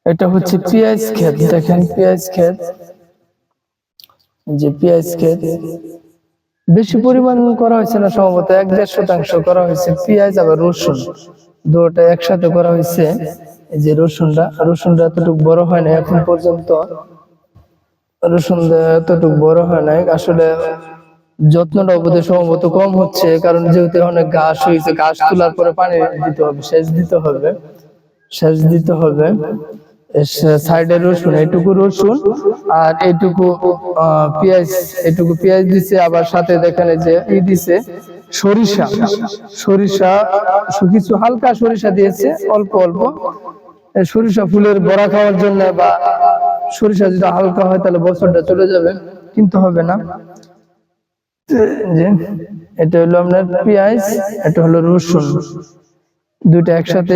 এটা হচ্ছে পেঁয়াজ ক্ষেত, দেখেন পেঁয়াজ ক্ষেত, যে পেঁয়াজ ক্ষেত বেশি পরিমাণ করা হয়েছে না, সম্ভবত 1-1.5 শতাংশ করা হয়েছে পেঁয়াজ, আবার রসুন দুটো একসাথে করা হয়েছে। এই যে রসুনটা এতটুকু বড় হয় না এখন পর্যন্ত, রসুনটা এতটুকু বড় হয় নাই আসলে। যত্নটা বোধহয় সম্ভবত কম হচ্ছে, কারণ যেহেতু অনেক ঘাস হয়েছে, ঘাস তোলার পরে পানি দিতে হবে, সেচ দিতে হবে। সাইডে রসুন, এইটুকু রসুন আর এইটুকু পেঁয়াজ দিছে, আবার সাথে দেখেন যে দিছে সরিষা কিছু হালকা সরিষা দিয়েছে, অল্প অল্প। সরিষা ফুলের বড়া খাওয়ার জন্য, বা সরিষা যদি হালকা হয় তাহলে বছরটা চলে যাবে, কিনতে হবে না। যে এটা হলো আপনার পেঁয়াজ, এটা হলো রসুন, দুইটা একসাথে